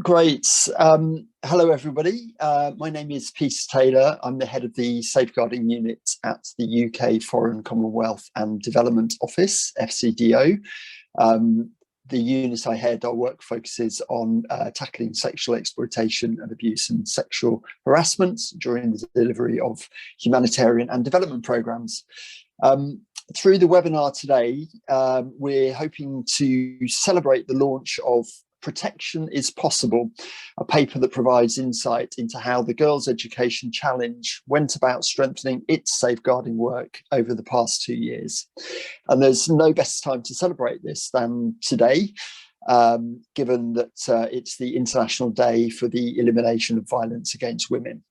Great. Hello, everybody. My name is Peter Taylor. I'm the head of the Safeguarding Unit at the UK Foreign, Commonwealth and Development Office, FCDO. The unit I head, our work focuses on tackling sexual exploitation and abuse and sexual harassment during the delivery of humanitarian and development programmes. Through the webinar today, we're hoping to celebrate the launch of Protection is Possible, a paper that provides insight into how the Girls' Education Challenge went about strengthening its safeguarding work over the past 2 years. And there's no better time to celebrate this than today, given that it's the International Day for the Elimination of Violence Against Women.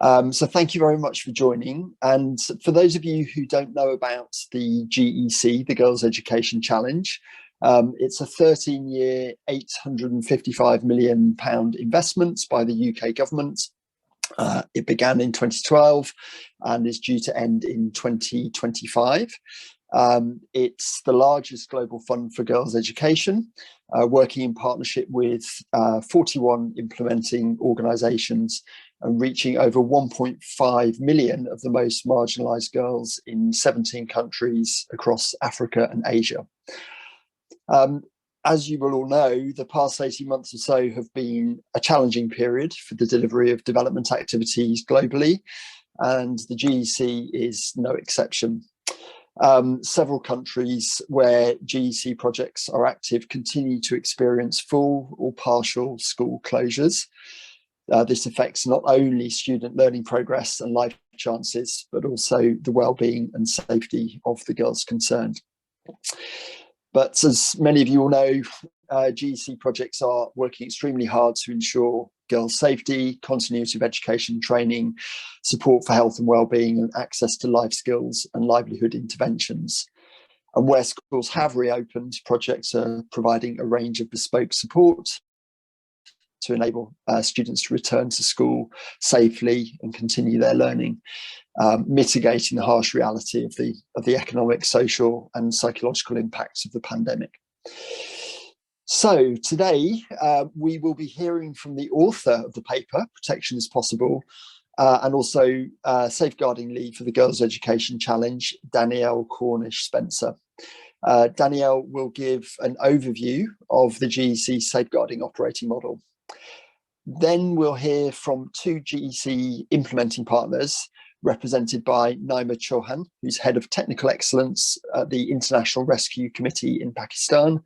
So thank you very much for joining. And for those of you who don't know about the GEC, the Girls' Education Challenge, it's a 13-year, £855 million investment by the UK government. It began in 2012 and is due to end in 2025. It's the largest global fund for girls' education, working in partnership with 41 implementing organisations and reaching over 1.5 million of the most marginalised girls in 17 countries across Africa and Asia. As you will all know, the past 18 months or so have been a challenging period for the delivery of development activities globally, and the GEC is no exception. Several countries where GEC projects are active continue to experience full or partial school closures. This affects not only student learning progress and life chances, but also the well-being and safety of the girls concerned. But as many of you will know, GEC projects are working extremely hard to ensure girls' safety, continuity of education training, support for health and well-being, and access to life skills and livelihood interventions. And where schools have reopened, projects are providing a range of bespoke support to enable students to return to school safely and continue their learning, mitigating the harsh reality of the economic, social and psychological impacts of the pandemic. So today we will be hearing from the author of the paper, Protection is Possible, and also Safeguarding Lead for the Girls' Education Challenge, Danielle Cornish-Spencer. Danielle will give an overview of the GEC Safeguarding Operating Model. Then we'll hear from two GEC implementing partners, represented by Naima Chohan, who's Head of Technical Excellence at the International Rescue Committee in Pakistan,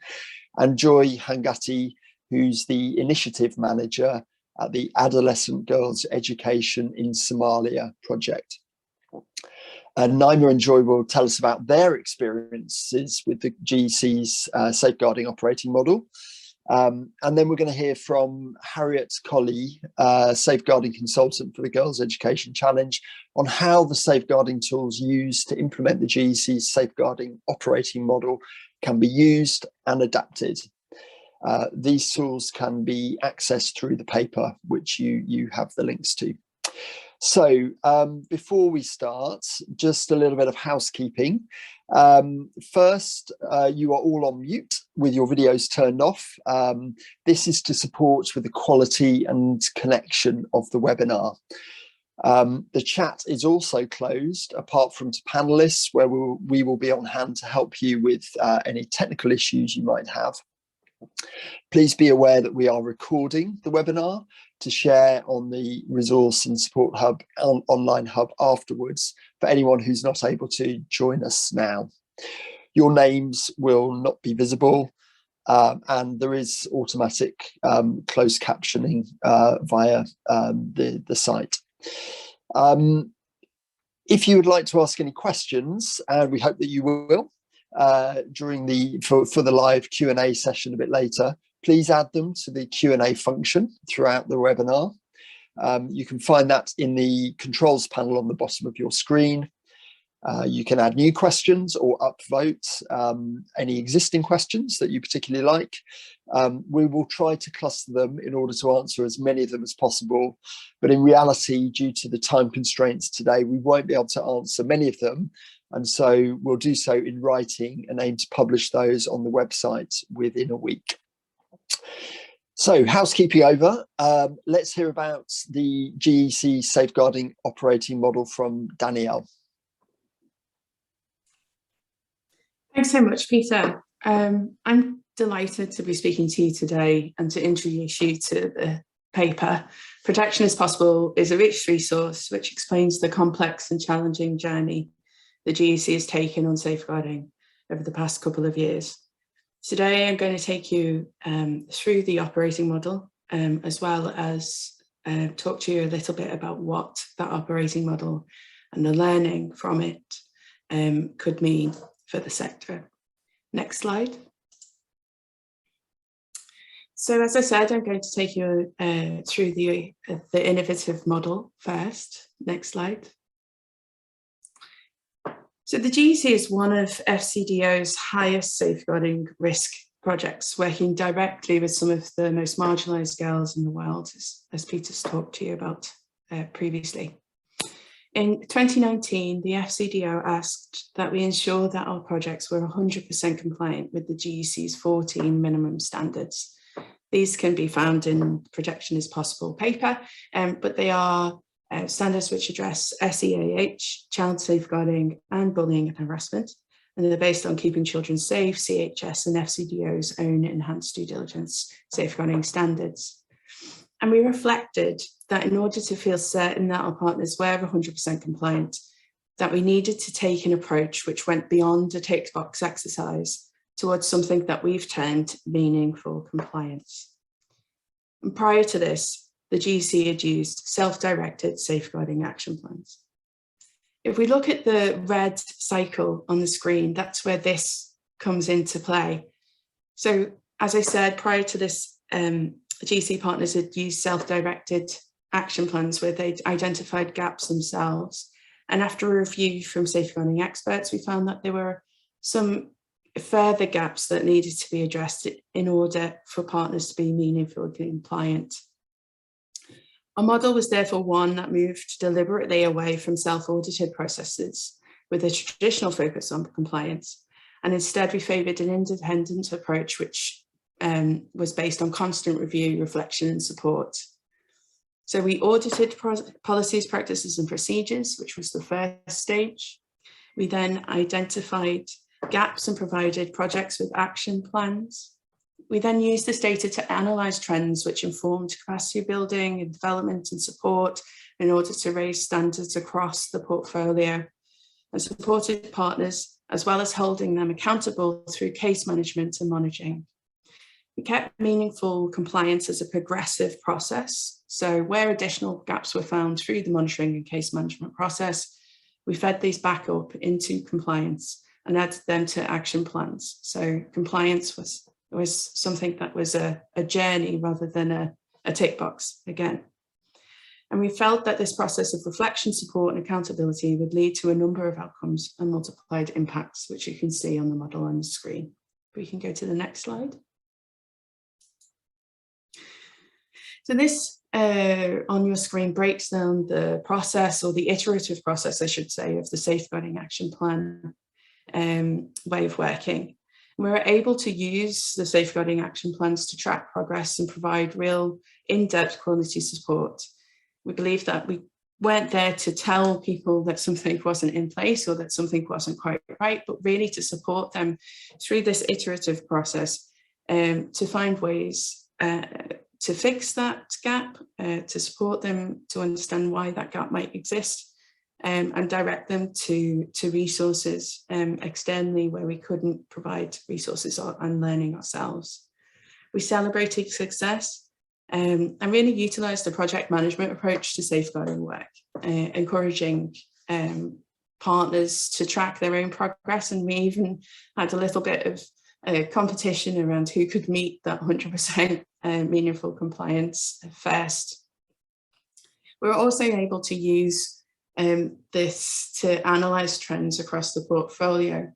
and Joy Khangati, who's the Initiative Manager at the Adolescent Girls Education in Somalia project. Naima and Joy will tell us about their experiences with the GEC's Safeguarding Operating Model. And then we're going to hear from Harriet Colley, safeguarding consultant for the Girls' Education Challenge, on how the safeguarding tools used to implement the GEC's safeguarding operating model can be used and adapted. These tools can be accessed through the paper, which you have the links to. So before we start, just a little bit of housekeeping. First, you are all on mute with your videos turned off. This is to support with the quality and connection of the webinar. The chat is also closed, apart from to panelists, where we will be on hand to help you with any technical issues you might have. Please be aware that we are recording the webinar to share on the Resource and Support Hub online hub afterwards for anyone who's not able to join us now. Your names will not be visible, and there is automatic closed captioning via the site. If you would like to ask any questions, and we hope that you will, during for the live Q&A session a bit later, please add them to the Q&A function throughout the webinar. You can find that in the controls panel on the bottom of your screen. You can add new questions or upvote any existing questions that you particularly like. We will try to cluster them in order to answer as many of them as possible. But in reality, due to the time constraints today, we won't be able to answer many of them. And so we'll do so in writing and aim to publish those on the website within a week. So housekeeping over, let's hear about the GEC Safeguarding Operating Model from Danielle. Thanks so much, Peter. I'm delighted to be speaking to you today and to introduce you to the paper. Protection is Possible is a rich resource which explains the complex and challenging journey the GEC has taken on safeguarding over the past couple of years. Today, I'm going to take you through the operating model, as well as talk to you a little bit about what that operating model and the learning from it could mean for the sector. Next slide. So as I said, I'm going to take you through the innovative model first. Next slide. So the GEC is one of FCDO's highest safeguarding risk projects, working directly with some of the most marginalised girls in the world, as Peter's talked to you about previously. In 2019, the FCDO asked that we ensure that our projects were 100% compliant with the GEC's 14 minimum standards. These can be found in Protection is Possible paper, but they are standards which address SEAH, child safeguarding and bullying and harassment, and they're based on Keeping Children Safe, CHS and FCDO's own enhanced due diligence safeguarding standards. And we reflected that in order to feel certain that our partners were 100% compliant, that we needed to take an approach which went beyond a tick box exercise towards something that we've termed meaningful compliance. And prior to this, the GEC had used self-directed safeguarding action plans. If we look at the red cycle on the screen, that's where this comes into play. So as I said, prior to this, GEC partners had used self-directed action plans where they'd identified gaps themselves. And after a review from safeguarding experts, we found that there were some further gaps that needed to be addressed in order for partners to be meaningfully compliant. Our model was therefore one that moved deliberately away from self-audited processes with a traditional focus on compliance. And instead we favoured an independent approach which was based on constant review, reflection and support. So we audited policies, practices and procedures, which was the first stage. We then identified gaps and provided projects with action plans. We then used this data to analyse trends which informed capacity building and development and support in order to raise standards across the portfolio, and supported partners as well as holding them accountable through case management and monitoring. We kept meaningful compliance as a progressive process. So where additional gaps were found through the monitoring and case management process, we fed these back up into compliance and added them to action plans. So compliance was something that was a journey rather than a tick box again. And we felt that this process of reflection, support and accountability would lead to a number of outcomes and multiplied impacts, which you can see on the model on the screen. We can go to the next slide. So this on your screen breaks down the process, or the iterative process, I should say, of the safeguarding action plan way of working. We were able to use the safeguarding action plans to track progress and provide real in-depth quality support. We believe that we weren't there to tell people that something wasn't in place or that something wasn't quite right, but really to support them through this iterative process to find ways to fix that gap, to support them to understand why that gap might exist, and direct them to resources externally where we couldn't provide resources and learning ourselves. We celebrated success and really utilised the project management approach to safeguarding work, encouraging partners to track their own progress, and we even had a little bit of a competition around who could meet that 100% meaningful compliance first. We were also able to use this to analyse trends across the portfolio.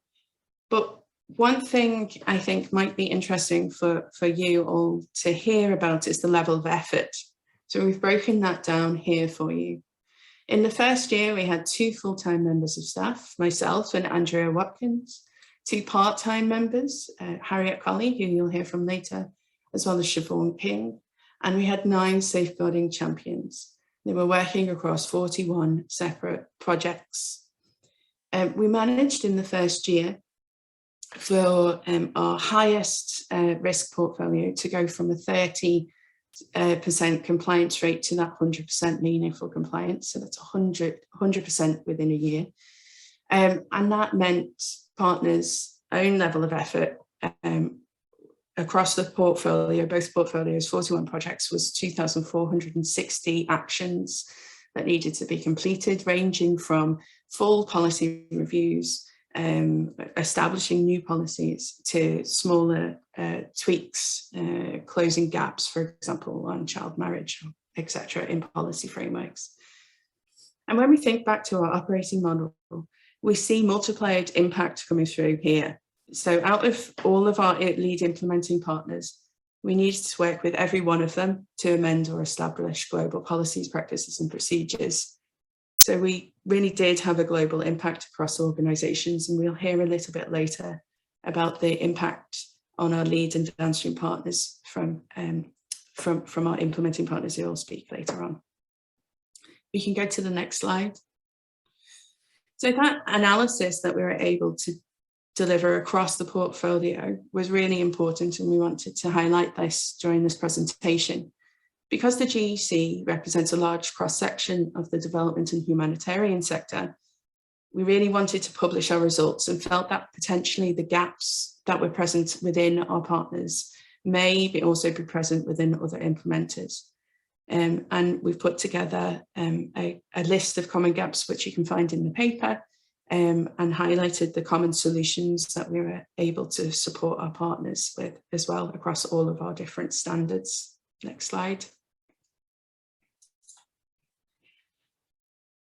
But one thing I think might be interesting for you all to hear about is the level of effort. So we've broken that down here for you. In the first year, we had 2 full-time members of staff, myself and Andrea Watkins, 2 part-time members, Harriet Colley, who you'll hear from later, as well as Siobhan King, and we had 9 safeguarding champions. They were working across 41 separate projects. We managed in the first year for our highest risk portfolio to go from a 30% compliance rate to that 100% meaningful compliance. So that's 100% within a year. And that meant partners' own level of effort across the portfolio, both portfolios, 41 projects, was 2,460 actions that needed to be completed, ranging from full policy reviews, establishing new policies, to smaller tweaks, closing gaps, for example, on child marriage, etc., in policy frameworks. And when we think back to our operating model, we see multiplied impact coming through here. So out of all of our lead implementing partners, we needed to work with every one of them to amend or establish global policies, practices, and procedures. So we really did have a global impact across organisations, and we'll hear a little bit later about the impact on our lead and downstream partners from our implementing partners who will speak later on. We can go to the next slide. So that analysis that we were able to deliver across the portfolio was really important, and we wanted to highlight this during this presentation. Because the GEC represents a large cross-section of the development and humanitarian sector, we really wanted to publish our results and felt that potentially the gaps that were present within our partners may also be present within other implementers. And we've put together a list of common gaps, which you can find in the paper, and highlighted the common solutions that we were able to support our partners with as well across all of our different standards. Next slide.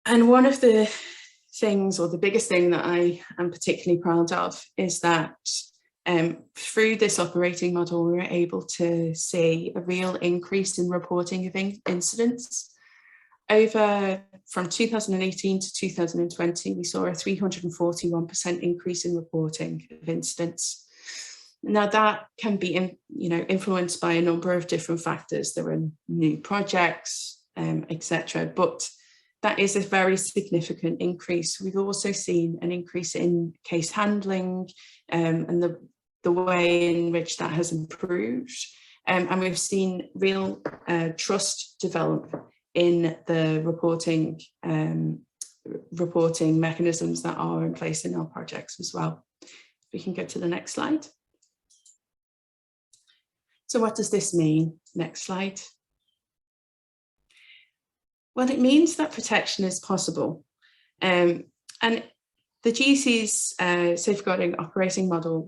And one of the things, or the biggest thing that I am particularly proud of, is that through this operating model, we were able to see a real increase in reporting of incidents. From 2018 to 2020, we saw a 341% increase in reporting of incidents. Now that can be influenced by a number of different factors. There are new projects, etc. But that is a very significant increase. We've also seen an increase in case handling and the way in which that has improved. And we've seen real trust develop in the reporting mechanisms that are in place in our projects as well. We can go to the next slide. So what does this mean? Next slide. Well, it means that protection is possible. And the GEC's safeguarding operating model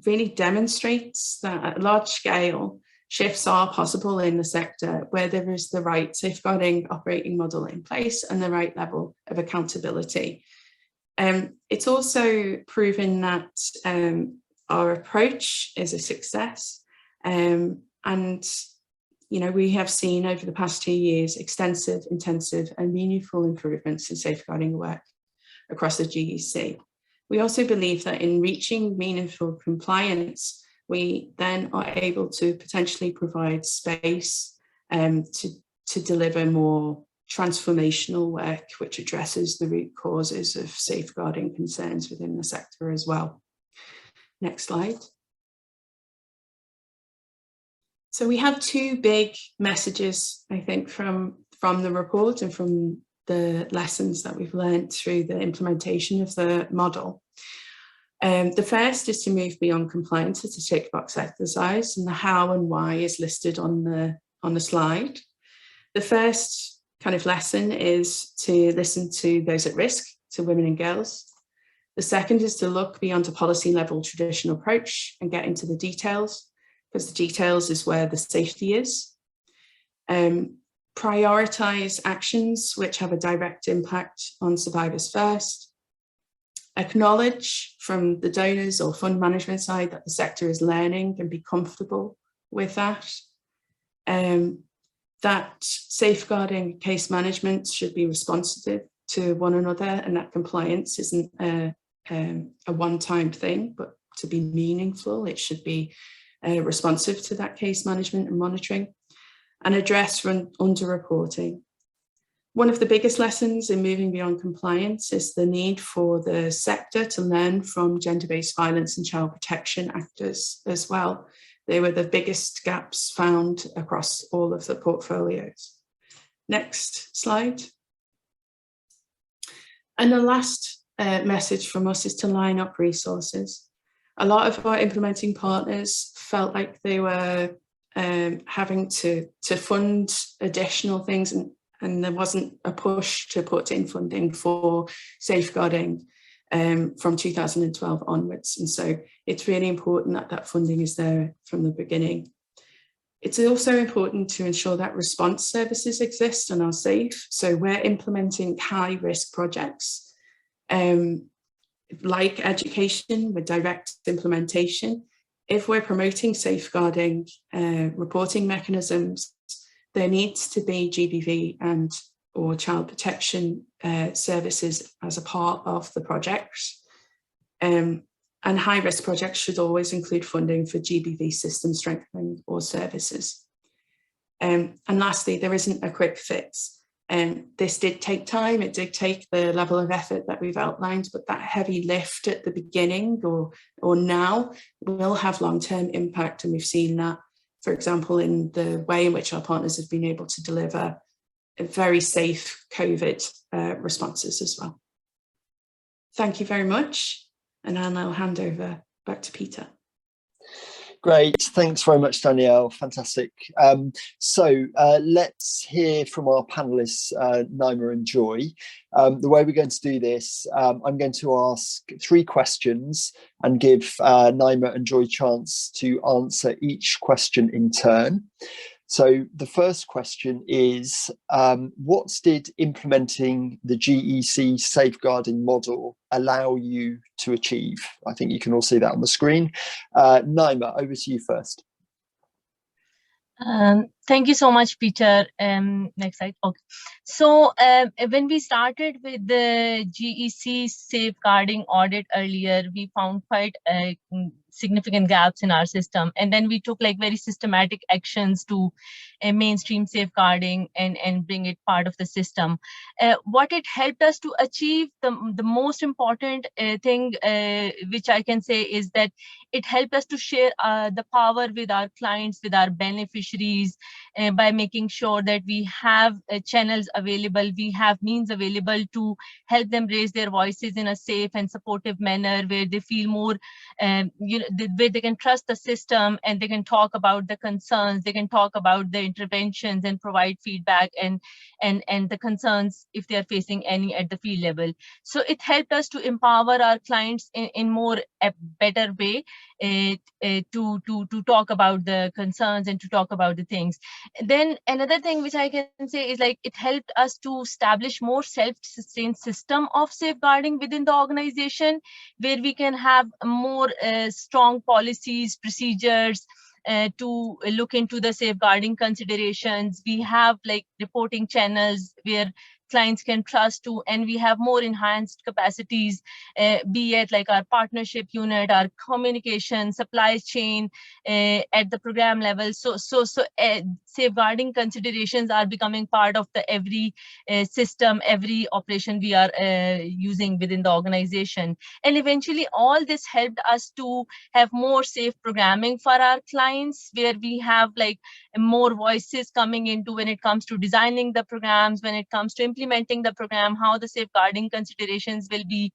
really demonstrates that at large scale, shifts are possible in the sector where there is the right safeguarding operating model in place and the right level of accountability. It's also proven that our approach is a success. And we have seen over the past 2 years extensive, intensive and meaningful improvements in safeguarding work across the GEC. We also believe that in reaching meaningful compliance, we then are able to potentially provide space to deliver more transformational work, which addresses the root causes of safeguarding concerns within the sector as well. Next slide. So we have 2 big messages, I think, from the report and from the lessons that we've learned through the implementation of the model. The first is to move beyond compliance. It's a tick box exercise, and the how and why is listed on the slide. The first kind of lesson is to listen to those at risk, to women and girls. The second is to look beyond a policy level traditional approach and get into the details, because the details is where the safety is. Prioritize actions which have a direct impact on survivors first. Acknowledge from the donors or fund management side that the sector is learning and be comfortable with that. That safeguarding case management should be responsive to one another, and that compliance isn't a one-time thing, but to be meaningful, it should be responsive to that case management and monitoring, and address underreporting. One of the biggest lessons in moving beyond compliance is the need for the sector to learn from gender-based violence and child protection actors as well. They were the biggest gaps found across all of the portfolios. Next slide. And the last message from us is to line up resources. A lot of our implementing partners felt like they were having to fund additional things, and there wasn't a push to put in funding for safeguarding from 2012 onwards. And so it's really important that that funding is there from the beginning. It's also important to ensure that response services exist and are safe. So we're implementing high-risk projects like education with direct implementation. If we're promoting safeguarding reporting mechanisms, there needs to be GBV and or child protection services as a part of the projects. And high-risk projects should always include funding for GBV system strengthening or services. And lastly, there isn't a quick fix. This did take time, it did take the level of effort that we've outlined, but that heavy lift at the beginning or now will have long-term impact, and we've seen that, for example, in the way in which our partners have been able to deliver very safe COVID responses as well. Thank you very much, and I'll now hand over back to Peter. Great, thanks very much, Danielle. Fantastic. So let's hear from our panelists, Naima and Joy. The way we're going to do this, I'm going to ask 3 questions and give Naima and Joy a chance to answer each question in turn. So the first question is, what did implementing the GEC safeguarding model allow you to achieve? I think you can all see that on the screen. Naima, over to you first. Thank you so much, Peter. Next slide. Okay. So when we started with the GEC safeguarding audit earlier, we found quite significant gaps in our system. And then we took like very systematic actions to mainstream safeguarding and bring it part of the system. What it helped us to achieve, the most important thing which I can say is that it helped us to share the power with our clients, with our beneficiaries, by making sure that we have channels available, we have means available to help them raise their voices in a safe and supportive manner, where they feel more, where they can trust the system and they can talk about the concerns, they can talk about the interventions and provide feedback and the concerns if they are facing any at the field level. So it helped us to empower our clients in more a better way to talk about the concerns and to talk about the things. Then another thing which I can say is like it helped us to establish more self-sustained system of safeguarding within the organization, where we can have more strong policies, procedures, to look into the safeguarding considerations. We have like reporting channels where clients can trust to, and we have more enhanced capacities, be it like our partnership unit, our communication, supply chain at the program level. So safeguarding considerations are becoming part of the every system, every operation we are using within the organization. And eventually all this helped us to have more safe programming for our clients, where we have like more voices coming into when it comes to designing the programs, when it comes to implementing the program, how the safeguarding considerations will be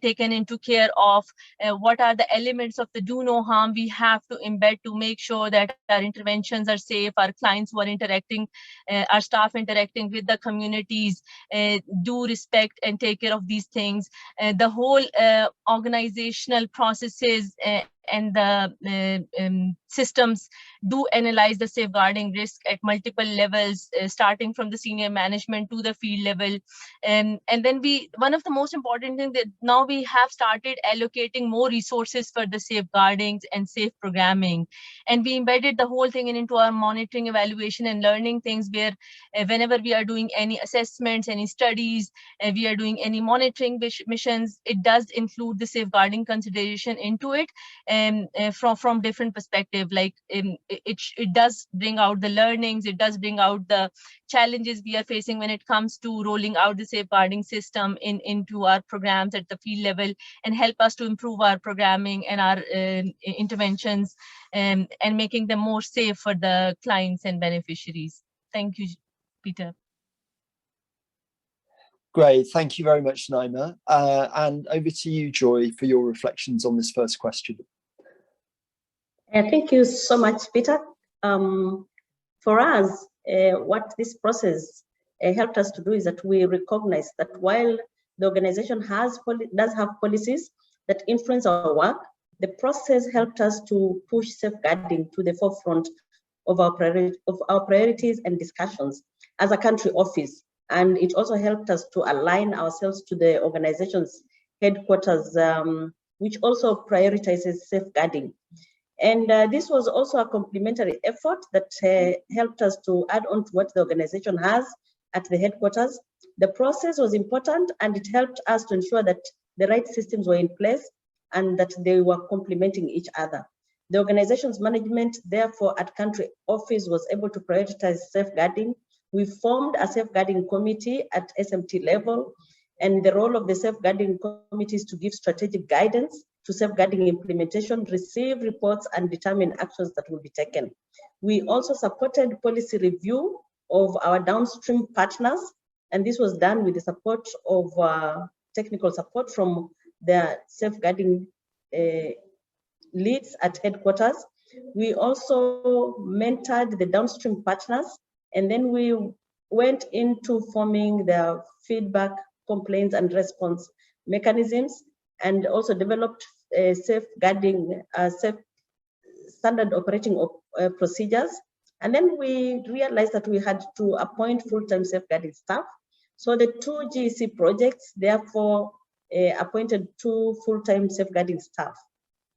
taken into care of, what are the elements of the do no harm we have to embed to make sure that our interventions are safe, our clients who are interacting, our staff interacting with the communities do respect and take care of these things. The whole organizational processes and the systems do analyze the safeguarding risk at multiple levels, starting from the senior management to the field level. And then one of the most important things that now we have started allocating more resources for the safeguarding and safe programming. And we embedded the whole thing into our monitoring, evaluation and learning things, where whenever we are doing any assessments, any studies, we are doing any monitoring missions, it does include the safeguarding consideration into it. from different perspective. Like it does bring out the learnings, it does bring out the challenges we are facing when it comes to rolling out the safeguarding system into our programs at the field level, and help us to improve our programming and our interventions, and making them more safe for the clients and beneficiaries. Thank you, Peter. Great, thank you very much, Naima. And over to you, Joy, for your reflections on this first question. Thank you so much, Peter. For us, what this process helped us to do is that we recognize that while the organization does have policies that influence our work, the process helped us to push safeguarding to the forefront of our priorities and discussions as a country office. And it also helped us to align ourselves to the organization's headquarters, which also prioritizes safeguarding. And this was also a complementary effort that helped us to add on to what the organization has at the headquarters. The process was important, and it helped us to ensure that the right systems were in place and that they were complementing each other. The organization's management, therefore, at country office was able to prioritize safeguarding. We formed a safeguarding committee at SMT level, and the role of the safeguarding committee is to give strategic guidance to safeguarding implementation, receive reports, and determine actions that will be taken. We also supported policy review of our downstream partners, and this was done with the support of technical support from the safeguarding leads at headquarters. We also mentored the downstream partners, and then we went into forming the feedback, complaints, and response mechanisms, and also developed safeguarding standard operating procedures. And then we realized that we had to appoint full-time safeguarding staff. So the two GEC projects, therefore, appointed 2 full-time safeguarding staff.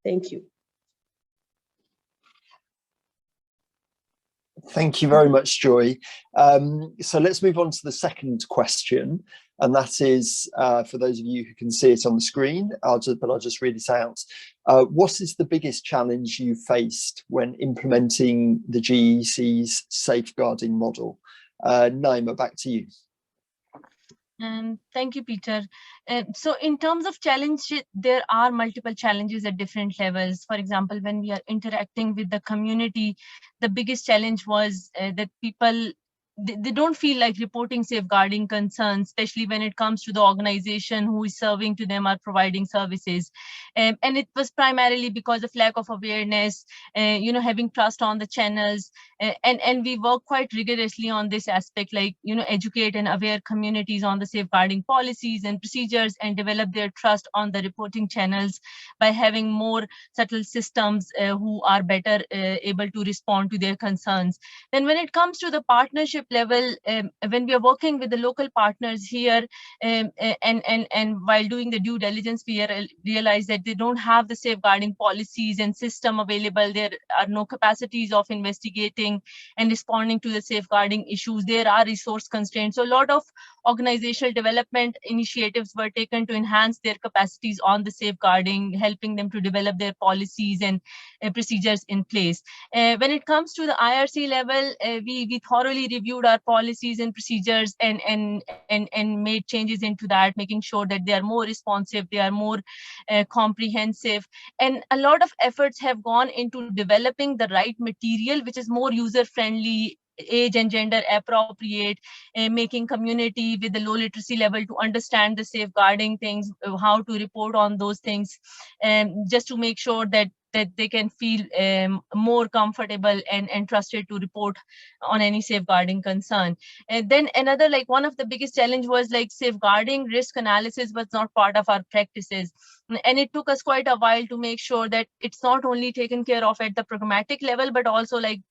Thank you. Thank you very much, Joy. So let's move on to the second question, and that is for those of you who can see it on the screen, I'll just read it out. What is the biggest challenge you faced when implementing the GEC's safeguarding model? Naima, back to you. Thank you, Peter. So in terms of challenge, there are multiple challenges at different levels. For example, when we are interacting with the community, the biggest challenge was that people, they don't feel like reporting safeguarding concerns, especially when it comes to the organization who is serving to them or providing services. And it was primarily because of lack of awareness, having trust on the channels. And we work quite rigorously on this aspect, like, educate and aware communities on the safeguarding policies and procedures, and develop their trust on the reporting channels by having more subtle systems who are better able to respond to their concerns. Then when it comes to the partnership level, when we are working with the local partners here, and while doing the due diligence, we realize that they don't have the safeguarding policies and system available. There are no capacities of investigating and responding to the safeguarding issues. There are resource constraints. So a lot of organizational development initiatives were taken to enhance their capacities on the safeguarding, helping them to develop their policies and procedures in place. When it comes to the IRC level, we thoroughly reviewed our policies and procedures and made changes into that, making sure that they are more responsive, they are more comprehensive. And a lot of efforts have gone into developing the right material, which is more user-friendly, age and gender appropriate, making community with the low literacy level to understand the safeguarding things, how to report on those things, just to make sure that they can feel more comfortable and trusted to report on any safeguarding concern. And then another, like one of the biggest challenge was like safeguarding risk analysis was not part of our practices. And it took us quite a while to make sure that it's not only taken care of at the programmatic level, but also like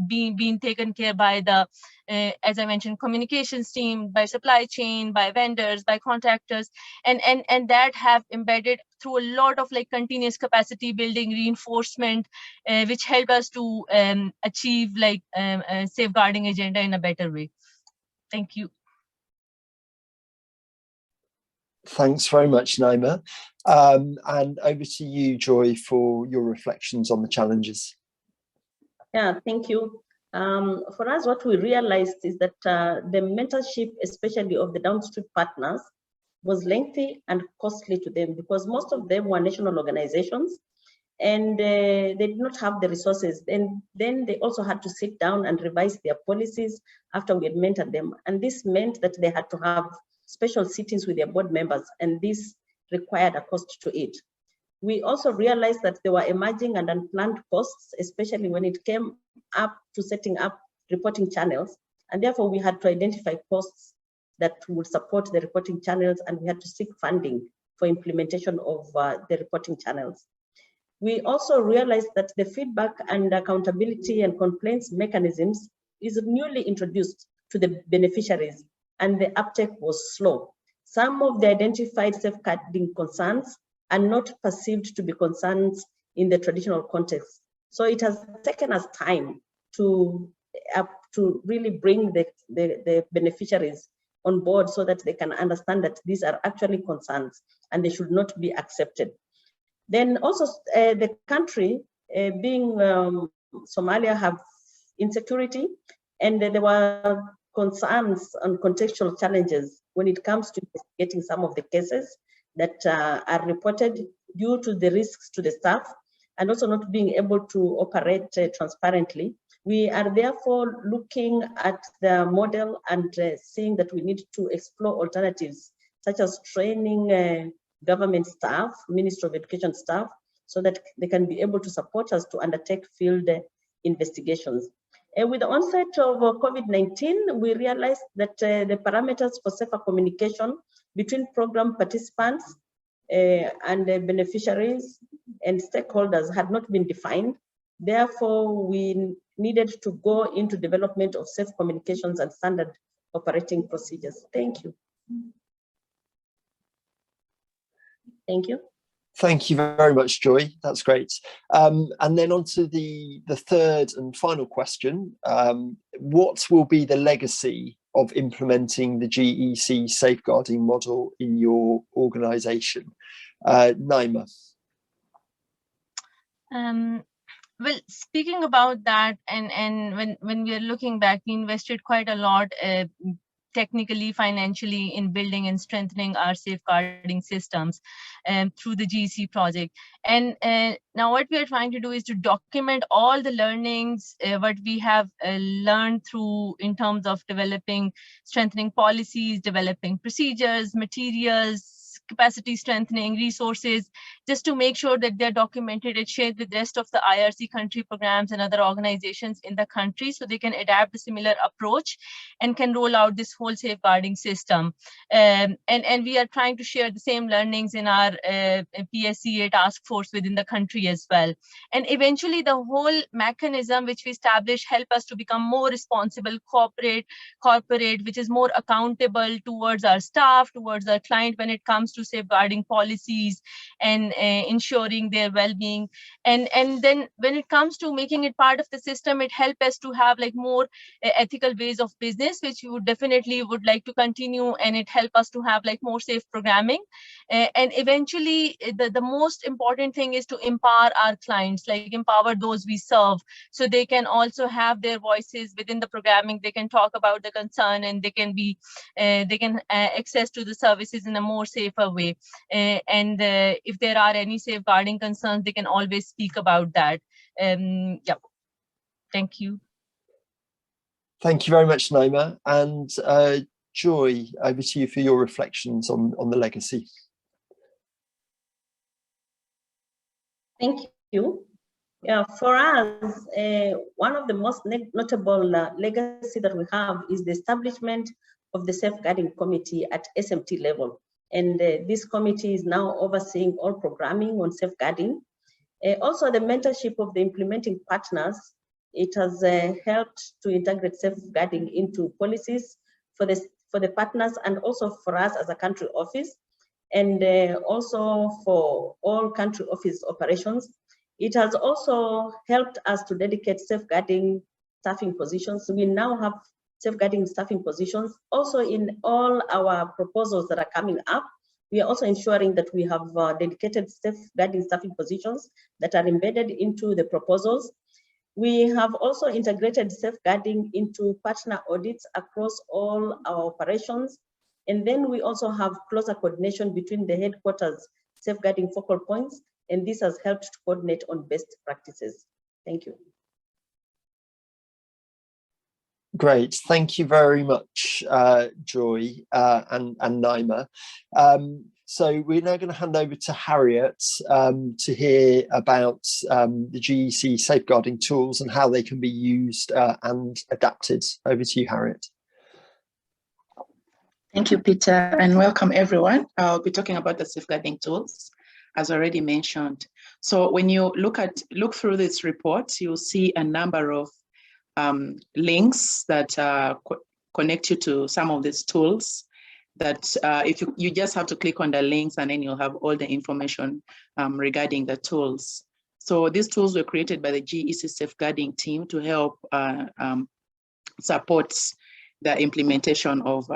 being taken care by the, as I mentioned, communications team, by supply chain, by vendors, by contractors, and that have embedded through a lot of like continuous capacity building, reinforcement, which helped us to achieve like a safeguarding agenda in a better way. Thank you. Thanks very much, Naima. And over to you, Joy, for your reflections on the challenges. Yeah, thank you. For us, what we realized is that the mentorship, especially of the downstream partners, was lengthy and costly to them because most of them were national organizations and they did not have the resources. And then they also had to sit down and revise their policies after we had mentored them. And this meant that they had to have special sittings with their board members, and this required a cost to it. We also realized that there were emerging and unplanned costs, especially when it came up to setting up reporting channels. And therefore, we had to identify costs that would support the reporting channels, and we had to seek funding for implementation of the reporting channels. We also realized that the feedback and accountability and complaints mechanisms is newly introduced to the beneficiaries, and the uptake was slow. Some of the identified safeguarding concerns are not perceived to be concerns in the traditional context. So it has taken us time to really bring the beneficiaries on board so that they can understand that these are actually concerns and they should not be accepted. Then also the country being Somalia have insecurity, and there were concerns and contextual challenges when it comes to investigating some of the cases that are reported due to the risks to the staff and also not being able to operate transparently. We are therefore looking at the model and seeing that we need to explore alternatives such as training government staff, Ministry of Education staff, so that they can be able to support us to undertake field investigations. With the onset of COVID-19, we realized that the parameters for safer communication between program participants and the beneficiaries and stakeholders had not been defined. Therefore, we needed to go into development of safe communications and standard operating procedures. Thank you. Thank you. Thank you very much, Joy. That's great. And then on to the third and final question. What will be the legacy of implementing the GEC safeguarding model in your organisation? Naima. Well, speaking about that, and when we are looking back, we invested quite a lot technically, financially in building and strengthening our safeguarding systems through the GEC project. And now what we are trying to do is to document all the learnings, what we have learned through in terms of developing, strengthening policies, developing procedures, materials, capacity strengthening, resources, just to make sure that they're documented and shared with the rest of the IRC country programs and other organizations in the country so they can adapt a similar approach and can roll out this whole safeguarding system. And we are trying to share the same learnings in our PSCA task force within the country as well. And eventually the whole mechanism which we established help us to become more responsible, corporate, which is more accountable towards our staff, towards our client when it comes to safeguarding policies and ensuring their well-being. And then when it comes to making it part of the system, it helps us to have like more ethical ways of business, which we would definitely would like to continue, and it helps us to have like more safe programming. And eventually the most important thing is to empower our clients, like empower those we serve, so they can also have their voices within the programming. They can talk about the concern, and they can be access to the services in a more safer way. And if there are any safeguarding concerns, they can always speak about that. Yeah. Thank you. Thank you very much, Naima. And Joy, over to you for your reflections on the legacy. Thank you. Yeah, for us, one of the most notable legacy that we have is the establishment of the Safeguarding Committee at SMT level. And this committee is now overseeing all programming on safeguarding. Also, the mentorship of the implementing partners, it has helped to integrate safeguarding into policies for the partners and also for us as a country office, and also for all country office operations. It has also helped us to dedicate safeguarding staffing positions. We now have safeguarding staffing positions also in all our proposals that are coming up. We are also ensuring that we have dedicated safeguarding staffing positions that are embedded into the proposals. We have also integrated safeguarding into partner audits across all our operations. And then we also have closer coordination between the headquarters safeguarding focal points, and this has helped to coordinate on best practices. Thank you. Great, thank you very much, Joy and Naima. So we're now going to hand over to Harriet to hear about the GEC safeguarding tools and how they can be used and adapted. Over to you, Harriet. Thank you, Peter, and welcome everyone. I'll be talking about the safeguarding tools, as already mentioned. So when you look through this report, you'll see a number of links that connect you to some of these tools that if you just have to click on the links and then you'll have all the information regarding the tools. So these tools were created by the GEC Safeguarding team to help support the implementation of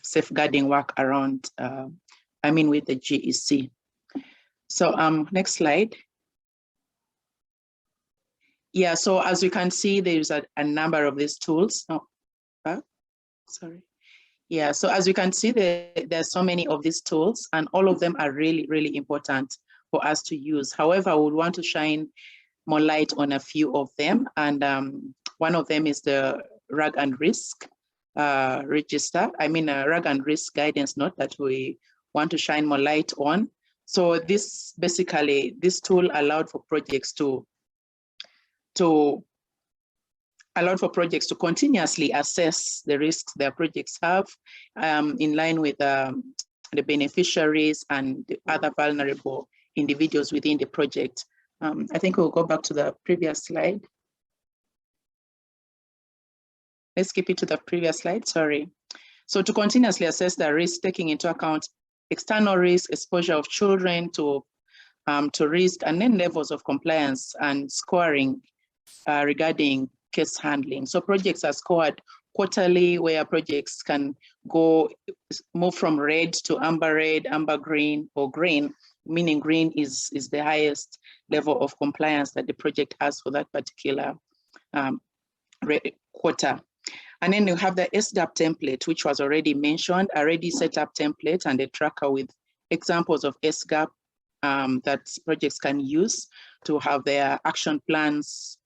safeguarding work around, with the GEC. So next slide. Yeah, so as you can see, there's a number of these tools. Sorry. Yeah, so as you can see, there's so many of these tools, and all of them are really, really important for us to use. However, I would want to shine more light on a few of them. And one of them is the RAG and risk register. RAG and risk guidance note that we want to shine more light on. So this tool allowed for projects to continuously assess the risks their projects have in line with the beneficiaries and the other vulnerable individuals within the project. I think we'll go back to the previous slide. Let's skip it to the previous slide, sorry. So to continuously assess the risk, taking into account external risk, exposure of children to risk, and then levels of compliance and scoring regarding case handling. So projects are scored quarterly, where projects can move from red to amber red, amber green, or green, meaning green is the highest level of compliance that the project has for that particular quarter. And then you have the SGAP template, which was already mentioned, a ready setup template and a tracker with examples of SGAP that projects can use to have their action plans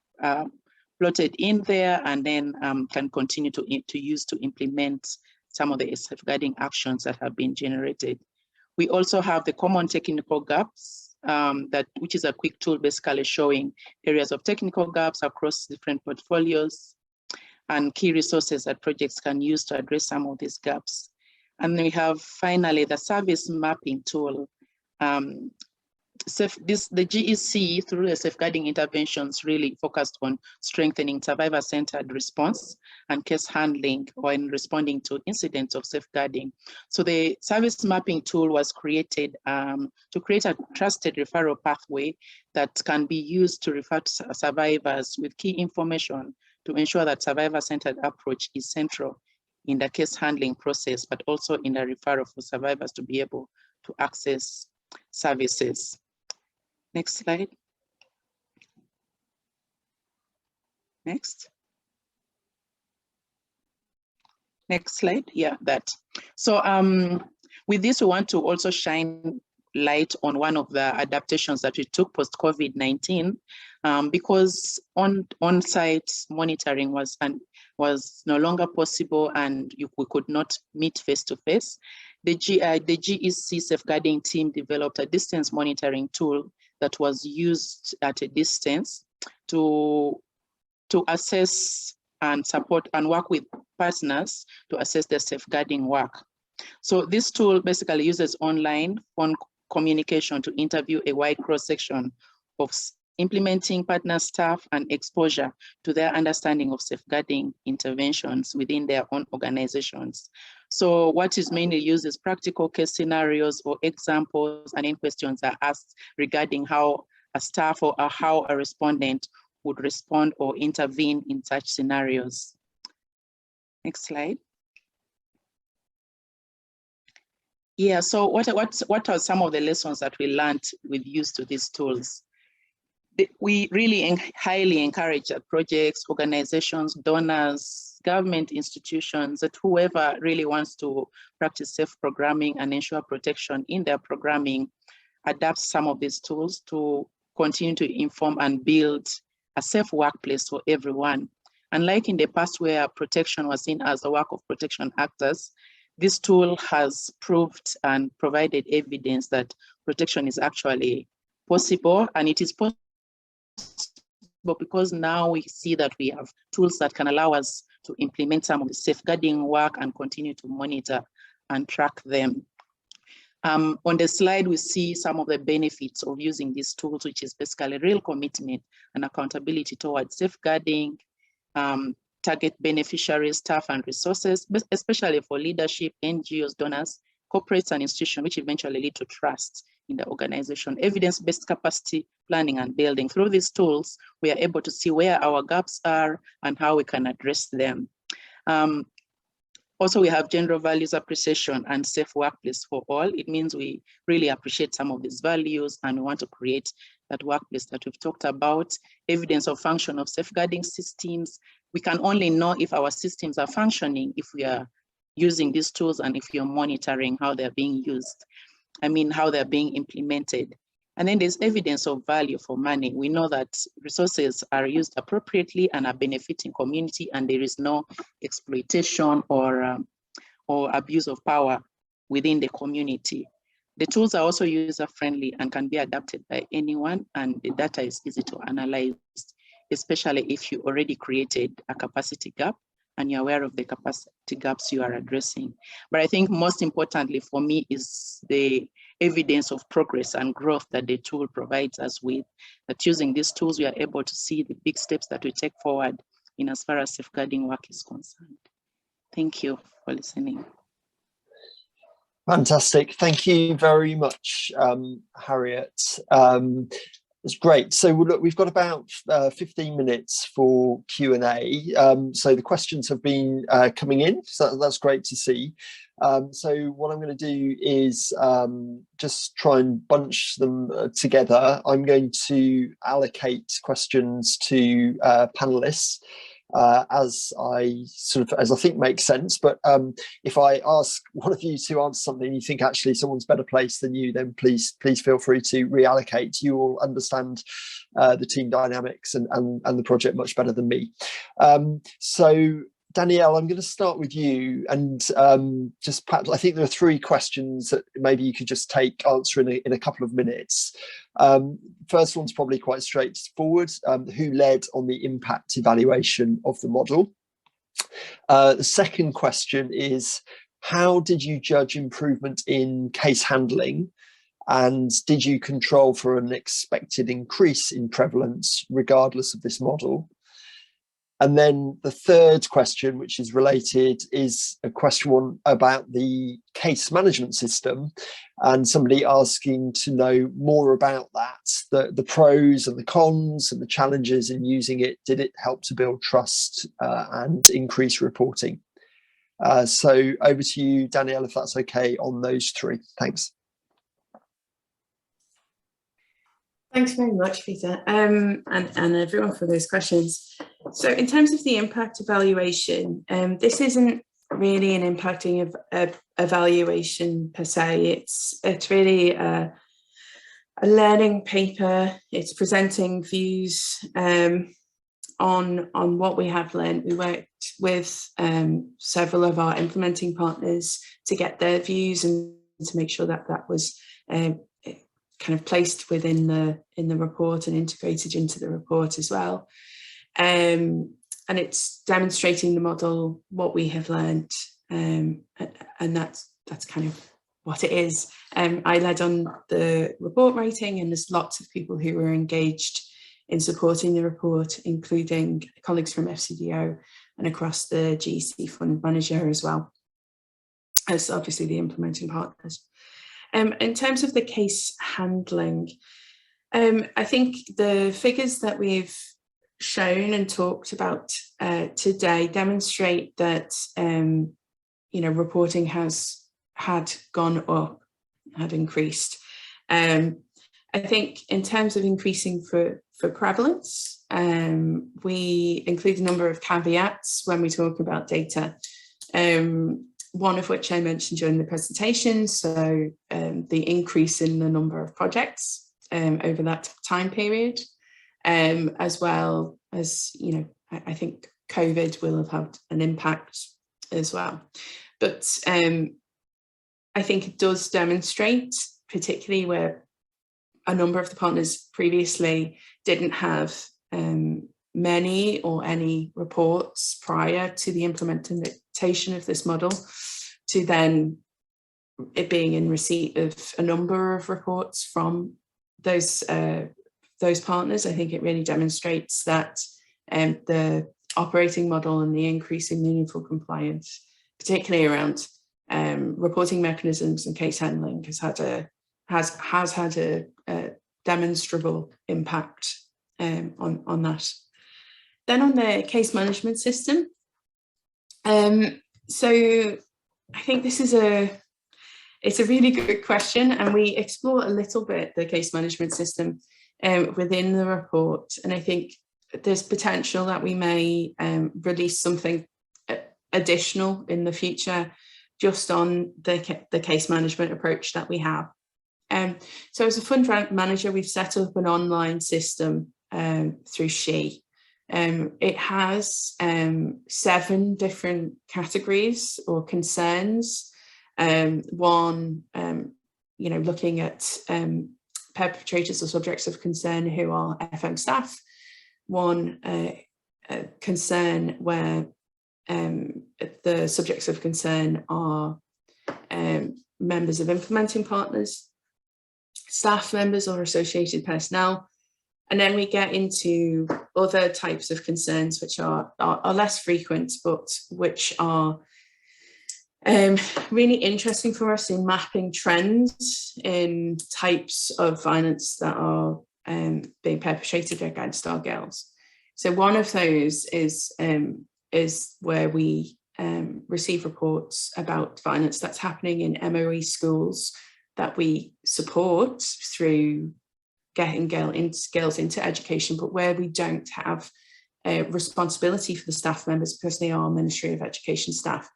plotted in there, and then can continue to use to implement some of the safeguarding actions that have been generated. We also have the common technical gaps, which is a quick tool basically showing areas of technical gaps across different portfolios and key resources that projects can use to address some of these gaps. And then we have finally the service mapping tool. The GEC, through the safeguarding interventions, really focused on strengthening survivor-centered response and case handling when responding to incidents of safeguarding. So the service mapping tool was created to create a trusted referral pathway that can be used to refer to survivors with key information to ensure that survivor-centered approach is central in the case handling process, but also in the referral for survivors to be able to access services. Next slide. Next. Next slide, yeah, that. So with this, we want to also shine light on one of the adaptations that we took post-COVID-19, because on-site monitoring was no longer possible, and we could not meet face-to-face. The GEC Safeguarding team developed a distance monitoring tool that was used at a distance to assess and support and work with partners to assess their safeguarding work. So this tool basically uses online phone communication to interview a wide cross-section of implementing partner staff and exposure to their understanding of safeguarding interventions within their own organizations. So what is mainly used is practical case scenarios or examples, and then questions are asked regarding how a staff or how a respondent would respond or intervene in such scenarios. Next slide. Yeah, so what are some of the lessons that we learned with use to these tools? We really highly encourage that projects, organizations, donors, government institutions, that whoever really wants to practice safe programming and ensure protection in their programming, adapt some of these tools to continue to inform and build a safe workplace for everyone. Unlike in the past where protection was seen as the work of protection actors, this tool has proved and provided evidence that protection is actually possible, and it is possible because now we see that we have tools that can allow us to implement some of the safeguarding work and continue to monitor and track them. On the slide, we see some of the benefits of using these tools, which is basically real commitment and accountability towards safeguarding, target beneficiaries, staff, and resources, but especially for leadership, NGOs, donors, corporates, and institutions, which eventually lead to trust in the organization. Evidence-based capacity planning and building. Through these tools, we are able to see where our gaps are and how we can address them. Also, we have gender values appreciation and safe workplace for all. It means we really appreciate some of these values and we want to create that workplace that we've talked about. Evidence of function of safeguarding systems. We can only know if our systems are functioning if we are using these tools and if you're monitoring how they're being used. How they're being implemented. And then there's evidence of value for money. We know that resources are used appropriately and are benefiting community, and there is no exploitation or abuse of power within the community. The tools are also user-friendly and can be adapted by anyone, and the data is easy to analyze, especially if you already created a capacity gap and you're aware of the capacity gaps you are addressing. But I think most importantly for me is the evidence of progress and growth that the tool provides us with, that using these tools, we are able to see the big steps that we take forward in as far as safeguarding work is concerned. Thank you for listening. Fantastic. Thank you very much, Harriet. That's great. So look, we've got about 15 minutes for Q&A. So the questions have been coming in, so that's great to see. So what I'm going to do is just try and bunch them together. I'm going to allocate questions to panelists as I think makes sense. But if I ask one of you to answer something you think actually someone's better placed than you, then please feel free to reallocate. You will understand the team dynamics and the project much better than me. So Danielle, I'm going to start with you, and just perhaps I think there are 3 questions that maybe you could just answer in a couple of minutes. First one's probably quite straightforward. Who led on the impact evaluation of the model? The second question is, how did you judge improvement in case handling? And did you control for an expected increase in prevalence regardless of this model? And then the third question, which is related, is a question about the case management system, and somebody asking to know more about that, the pros and the cons and the challenges in using it. Did it help to build trust and increase reporting? So over to you, Danielle, if that's okay on those 3. Thanks. Thanks very much, Peter, and everyone for those questions. So in terms of the impact evaluation, this isn't really an impacting evaluation per se. It's really a learning paper. It's presenting views on what we have learned. We worked with several of our implementing partners to get their views and to make sure that that was kind of placed within the report and integrated into the report as well. And it's demonstrating the model, what we have learned, and that's kind of what it is. I led on the report writing, and there's lots of people who were engaged in supporting the report, including colleagues from FCDO and across the GEC fund manager as well as obviously the implementing partners. In terms of the case handling, I think the figures that we've shown and talked about today demonstrate that reporting has had gone up, had increased. I think in terms of increasing for prevalence, we include a number of caveats when we talk about data, one of which I mentioned during the presentation. So the increase in the number of projects over that time period, as well as, you know, I think COVID will have had an impact as well. But I think it does demonstrate, particularly where a number of the partners previously didn't have many or any reports prior to the implementation of this model, to then it being in receipt of a number of reports from those partners. I think it really demonstrates that the operating model and the increasing meaningful compliance, particularly around reporting mechanisms and case handling, has had a demonstrable impact on that. Then on the case management system, so I think this is it's a really good question, and we explore a little bit the case management system within the report, and I think there's potential that we may release something additional in the future just on the case management approach that we have. So as a fund manager, we've set up an online system through GEC. It has 7 different categories or concerns. One, you know, looking at perpetrators or subjects of concern who are FM staff. One concern where the subjects of concern are members of implementing partners, staff members or associated personnel. And then we get into other types of concerns which are less frequent, but which are really interesting for us in mapping trends in types of violence that are being perpetrated against our girls. So one of those is where we receive reports about violence that's happening in MOE schools that we support through getting girls into education, but where we don't have responsibility for the staff members because they are Ministry of Education staff.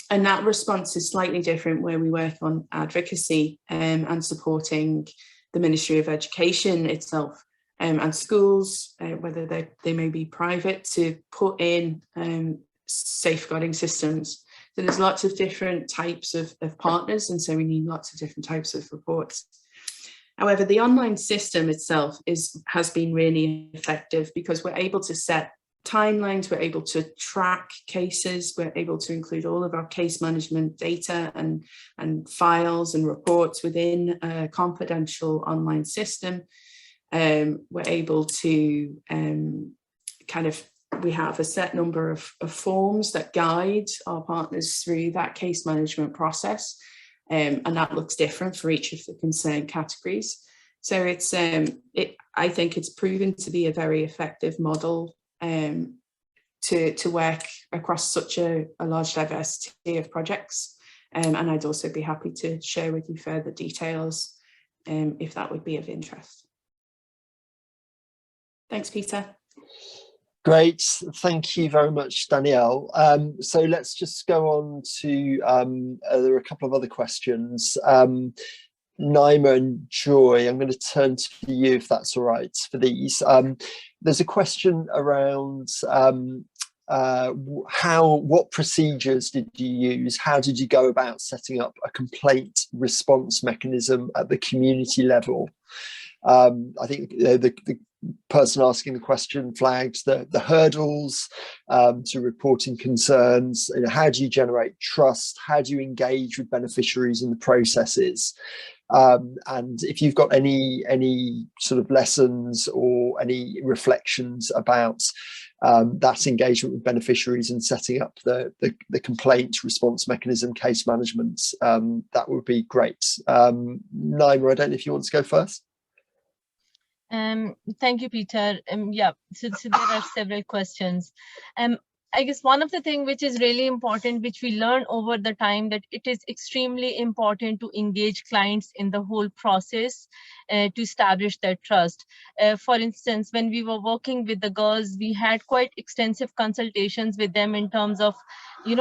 And that response is slightly different, where we work on advocacy and supporting the Ministry of Education itself and schools, whether they may be private, to put in safeguarding systems. So there's lots of different types of partners, and so we need lots of different types of reports. However, the online system itself has been really effective because we're able to set timelines, we're able to track cases, we're able to include all of our case management data and files and reports within a confidential online system. We're able to we have a set number of forms that guide our partners through that case management process. And that looks different for each of the concerned categories. So it's I think it's proven to be a very effective model to work across such a large diversity of projects. And I'd also be happy to share with you further details if that would be of interest. Thanks, Peter. Great, thank you very much, Danielle. So let's just go on to, there are a couple of other questions. Naima and Joy, I'm going to turn to you if that's all right for these. There's a question around what procedures did you use? How did you go about setting up a complaint response mechanism at the community level? I think the person asking the question flagged the hurdles to reporting concerns. You know, how do you generate trust? How do you engage with beneficiaries in the processes? And if you've got any sort of lessons or any reflections about that engagement with beneficiaries and setting up the complaint response mechanism, case management, that would be great. Naima, I don't know if you want to go first. Thank you, Peter. Yeah, so there are several questions. I guess one of the things which is really important, which we learn over the time, that it is extremely important to engage clients in the whole process to establish that trust. For instance, when we were working with the girls, we had quite extensive consultations with them in terms of,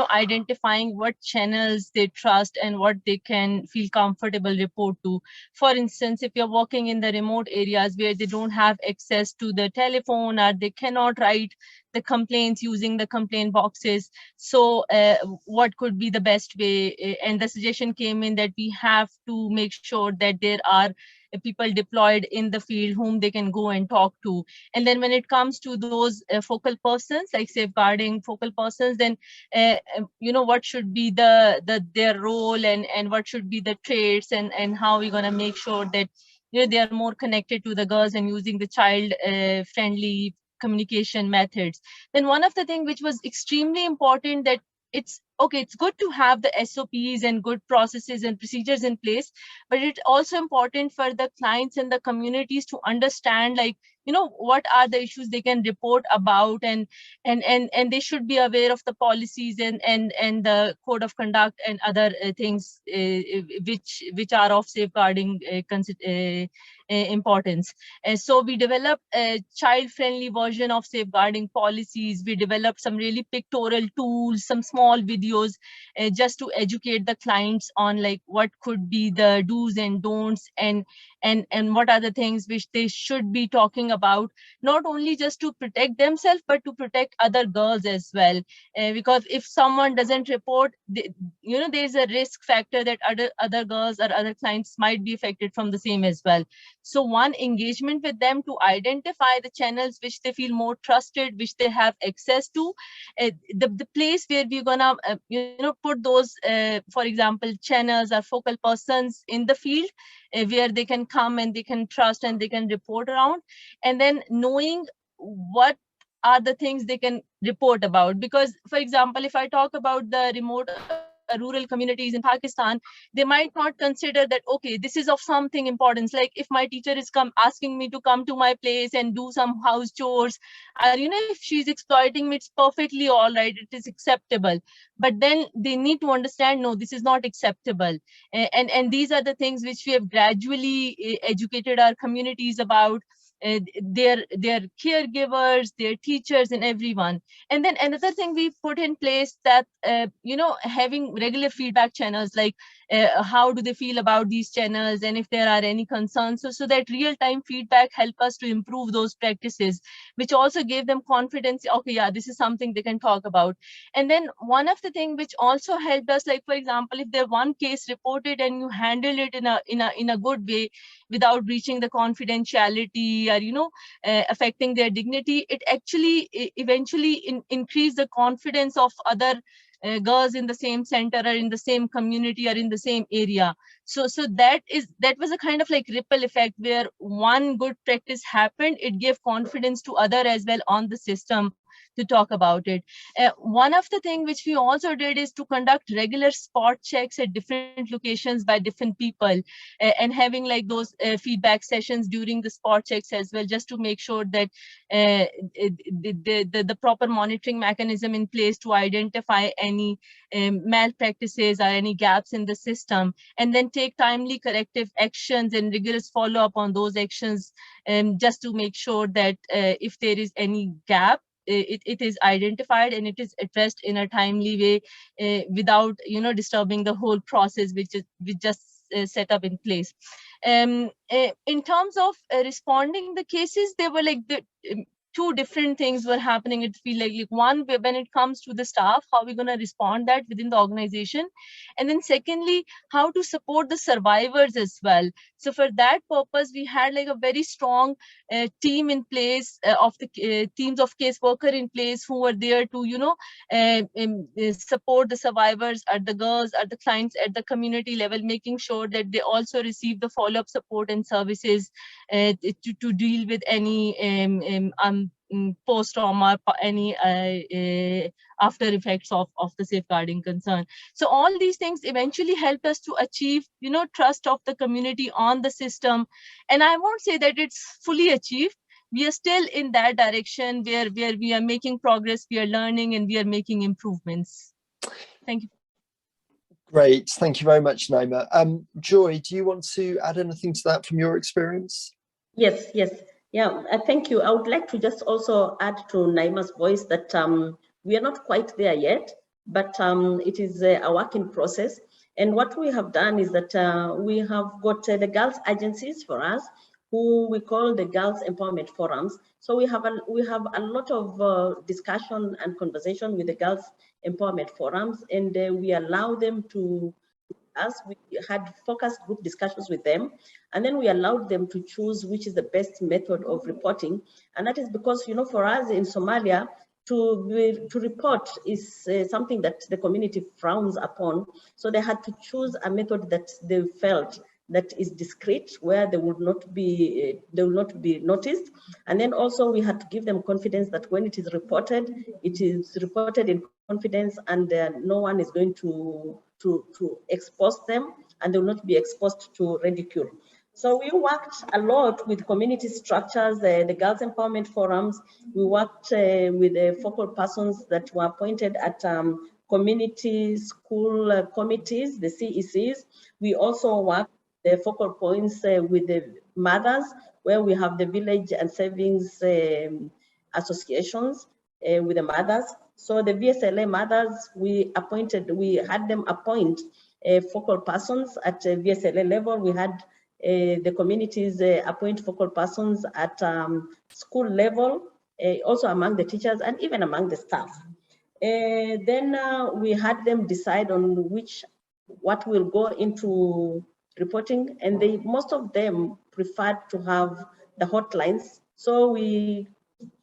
identifying what channels they trust and what they can feel comfortable report to. For instance, if you're working in the remote areas where they don't have access to the telephone or they cannot write the complaints using the complaint boxes, so what could be the best way? And the suggestion came in that we have to make sure that there are people deployed in the field whom they can go and talk to. And then when it comes to those focal persons, like safeguarding focal persons, then what should be their role, and what should be the traits, and how we're going to make sure that they are more connected to the girls and using the child friendly communication methods. Then one of the things which was extremely important, that it's good to have the SOPs and good processes and procedures in place, but it's also important for the clients and the communities to understand, like, what are the issues they can report about, and they should be aware of the policies and the code of conduct and other things which are of safeguarding importance. And so we developed a child-friendly version of safeguarding policies. We developed some really pictorial tools, some small videos, just to educate the clients on, like, what could be the do's and don'ts, and what are the things which they should be talking about, not only just to protect themselves, but to protect other girls as well. Because if someone doesn't report, there's a risk factor that other girls or other clients might be affected from the same as well. So one, engagement with them to identify the channels which they feel more trusted, which they have access to, the place where we're gonna put those, for example, channels or focal persons in the field, where they can come and they can trust and they can report around, and then knowing what are the things they can report about. Because, for example, if I talk about the remote rural communities in Pakistan, they might not consider that, okay, this is of something importance. Like, if my teacher is asking me to come to my place and do some house chores, or if she's exploiting me, it's perfectly all right, it is acceptable. But then they need to understand, no, this is not acceptable. And these are the things which we have gradually educated our communities about, their caregivers, their teachers, and everyone. And then another thing we put in place, that having regular feedback channels, like how do they feel about these channels, and if there are any concerns, so that real-time feedback help us to improve those practices, which also gave them confidence. Okay, yeah, this is something they can talk about. And then one of the things which also helped us, like, for example, if there one case reported and you handle it in a good way, without breaching the confidentiality or affecting their dignity, it actually eventually increase the confidence of other girls in the same center or in the same community or in the same area. So that was a kind of like ripple effect, where one good practice happened, it gave confidence to other as well on the system to talk about it. One of the things which we also did is to conduct regular spot checks at different locations by different people, and having like those feedback sessions during the spot checks as well, just to make sure that the proper monitoring mechanism in place to identify any malpractices or any gaps in the system, and then take timely corrective actions and rigorous follow-up on those actions, just to make sure that if there is any gap, it is identified and it is addressed in a timely way, without disturbing the whole process which just set up in place. In terms of responding the cases, there were like two different things were happening. It feel like one, when it comes to the staff, how we're going to respond that within the organization, and then secondly, how to support the survivors as well. So for that purpose, we had like a very strong team in place, of the teams of caseworker in place, who were there to support the survivors, or the girls, or the clients at the community level, making sure that they also receive the follow-up support and services to deal with any post-trauma, any after effects of the safeguarding concern. So all these things eventually help us to achieve trust of the community on the system. And I won't say that it's fully achieved, we are still in that direction where we are making progress, we are learning, and we are making improvements. Thank you. Great, thank you very much, Naima. Joy, do you want to add anything to that from your experience? Yes, yes. Yeah, thank you. I would like to just also add to Naima's voice that we are not quite there yet, but it is a work in process. And what we have done is that we have got the girls agencies for us, who we call the Girls Empowerment Forums. So we have a lot of discussion and conversation with the Girls Empowerment Forums, and we allow them to, we had focused group discussions with them, and then we allowed them to choose which is the best method of reporting. And that is because, you know, for us in Somalia, to report is something that the community frowns upon. So they had to choose a method that they felt that is discreet, where they will not be noticed. And then also we had to give them confidence that when it is reported in confidence, and no one is going to expose them, and they will not be exposed to ridicule. So we worked a lot with community structures, the Girls Empowerment Forums. We worked with the focal persons that were appointed at community school committees, the CECs. We also worked the focal points with the mothers, where we have the village and savings associations with the mothers. So the VSLA mothers, we had them appoint focal persons at VSLA level. We had the communities appoint focal persons at school level, also among the teachers and even among the staff. Then we had them decide on what will go into reporting, and most of them preferred to have the hotlines. So we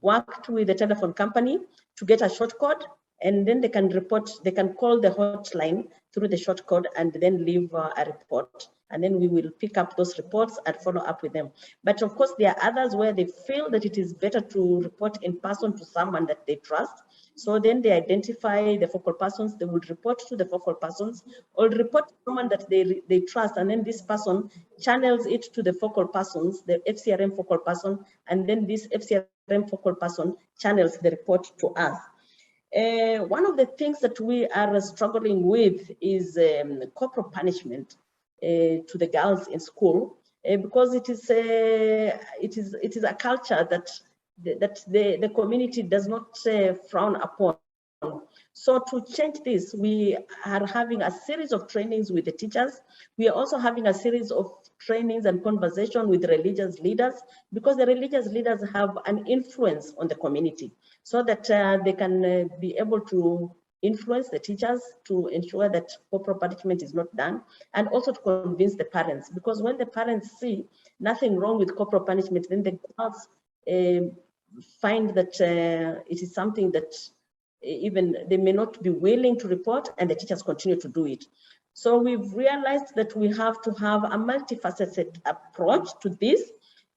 worked with the telephone company to get a short code, and then they can call the hotline through the short code and then leave a report. And then we will pick up those reports and follow up with them. But of course, there are others where they feel that it is better to report in person to someone that they trust. So then they identify the focal persons, they will report to the focal persons, or report to someone that they trust, and then this person channels it to the focal persons, the FCRM focal person, and then this FCRM focal person channels the report to us. One of the things that we are struggling with is corporal punishment to the girls in school, because it is a culture that the community does not frown upon. So to change this, we are having a series of trainings with the teachers. We are also having a series of trainings and conversation with religious leaders, because the religious leaders have an influence on the community, so that they can be able to influence the teachers to ensure that corporal punishment is not done, and also to convince the parents, because when the parents see nothing wrong with corporal punishment, then the girls find that it is something that even they may not be willing to report, and the teachers continue to do it. So we've realized that we have to have a multifaceted approach to this.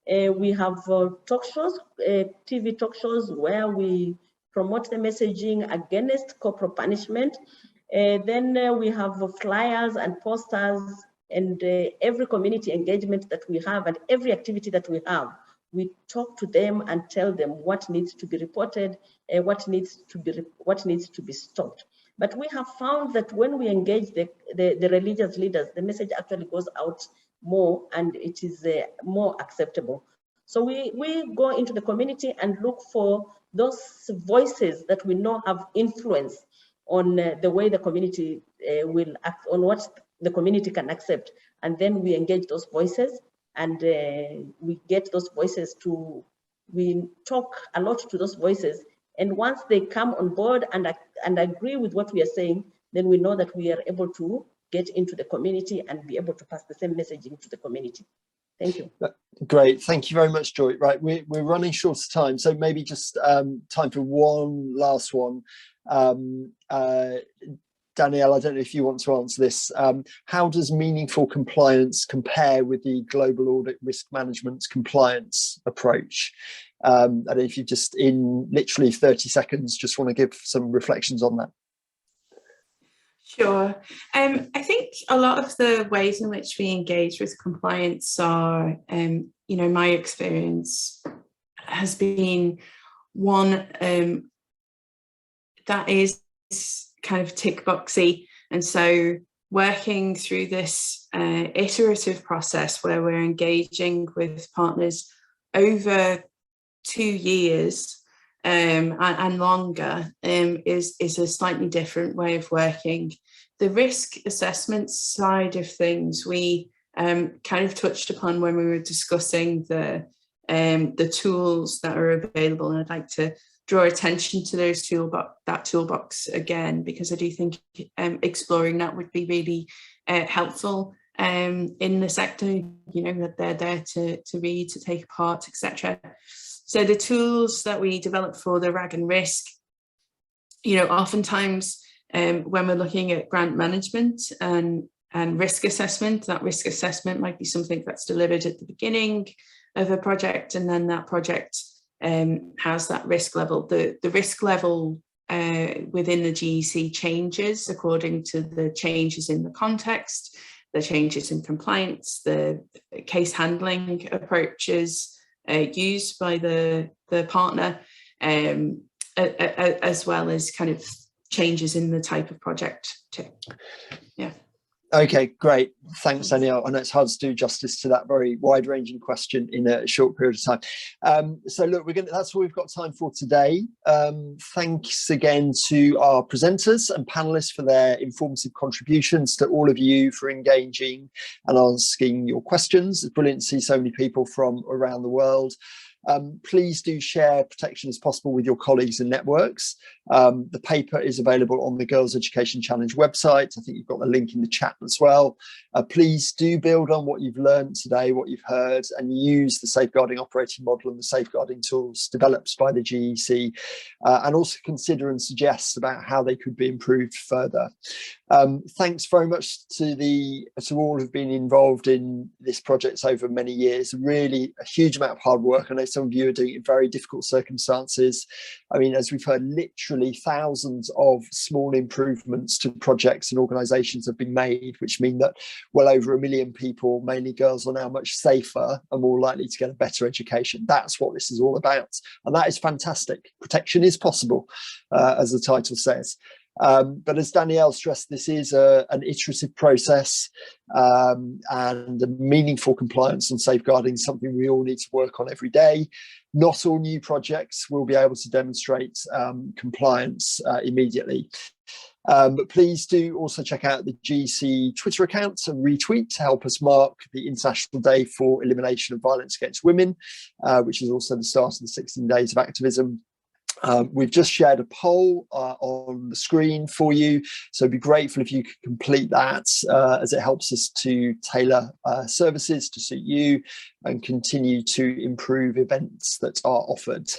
We have talk shows, TV talk shows, where we promote the messaging against corporal punishment. Then we have flyers and posters, and every community engagement that we have and every activity that we have, we talk to them and tell them what needs to be reported, what needs to be stopped. But we have found that when we engage the religious leaders, the message actually goes out more, and it is more acceptable. So we go into the community and look for those voices that we know have influence on the way the community will act, on what the community can accept. And then we engage those voices, and we get those voices we talk a lot to those voices. And once they come on board and agree with what we are saying, then we know that we are able to get into the community and be able to pass the same messaging to the community. Thank you. Great, thank you very much, Joy. Right, we're running short of time, so maybe just time for one last one. Danielle, I don't know if you want to answer this. How does meaningful compliance compare with the global audit risk management's compliance approach? I don't know if you just, in literally 30 seconds, just want to give some reflections on that. Sure. I think a lot of the ways in which we engage with compliance are, my experience has been one that is kind of tick boxy. And so working through this iterative process where we're engaging with partners over 2 years and longer is a slightly different way of working. The risk assessment side of things we kind of touched upon when we were discussing the tools that are available, and I'd like to draw attention to those toolbox again, because I do think exploring that would be really helpful in the sector, you know, that they're there to read, to take part, etc. So the tools that we develop for the RAG and risk, you know, oftentimes when we're looking at grant management and risk assessment, that risk assessment might be something that's delivered at the beginning of a project, and then that project has that risk level. The risk level within the GEC changes according to the changes in the context, the changes in compliance, the case handling approaches used by the partner, as well as kind of changes in the type of project too. Yeah. Okay, great. Thanks, Danielle. I know it's hard to do justice to that very wide-ranging question in a short period of time. So look, that's all we've got time for today. Thanks again to our presenters and panelists for their informative contributions, to all of you for engaging and asking your questions. It's brilliant to see so many people from around the world. Please do share Protection as Possible with your colleagues and networks. The paper is available on the Girls Education Challenge website. I think you've got the link in the chat as well. Please do build on what you've learned today, what you've heard, and use the safeguarding operating model and the safeguarding tools developed by the GEC, and also consider and suggest about how they could be improved further. Thanks very much to all who've been involved in this project over many years. Really a huge amount of hard work. I know some of you are doing it in very difficult circumstances. I mean, as we've heard, literally thousands of small improvements to projects and organisations have been made, which mean that well over 1 million people, mainly girls, are now much safer and more likely to get a better education. That's what this is all about. And that is fantastic. Protection is possible, as the title says. But as Danielle stressed, this is an iterative process, and a meaningful compliance and safeguarding, something we all need to work on every day. Not all new projects will be able to demonstrate compliance immediately. But please do also check out the GEC Twitter account and retweet to help us mark the International Day for Elimination of Violence Against Women, which is also the start of the 16 Days of Activism. We've just shared a poll on the screen for you, so I'd be grateful if you could complete that, as it helps us to tailor services to suit you and continue to improve events that are offered.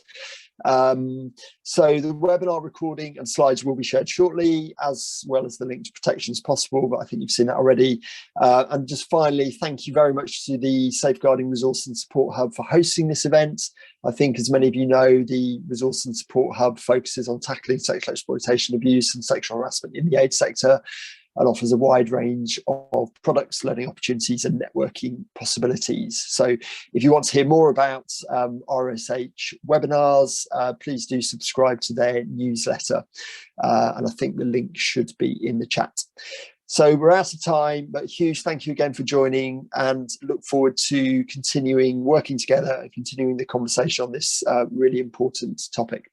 So the webinar recording and slides will be shared shortly, as well as the link to Protection as Possible, but I think you've seen that already. And just finally, thank you very much to the Safeguarding Resource and Support Hub for hosting this event. I think, as many of you know, the Resource and Support Hub focuses on tackling sexual exploitation, abuse and sexual harassment in the aid sector, and offers a wide range of products, learning opportunities and networking possibilities. So if you want to hear more about RSH webinars, please do subscribe to their newsletter. And I think the link should be in the chat. So we're out of time, but huge thank you again for joining, and look forward to continuing working together and continuing the conversation on this really important topic.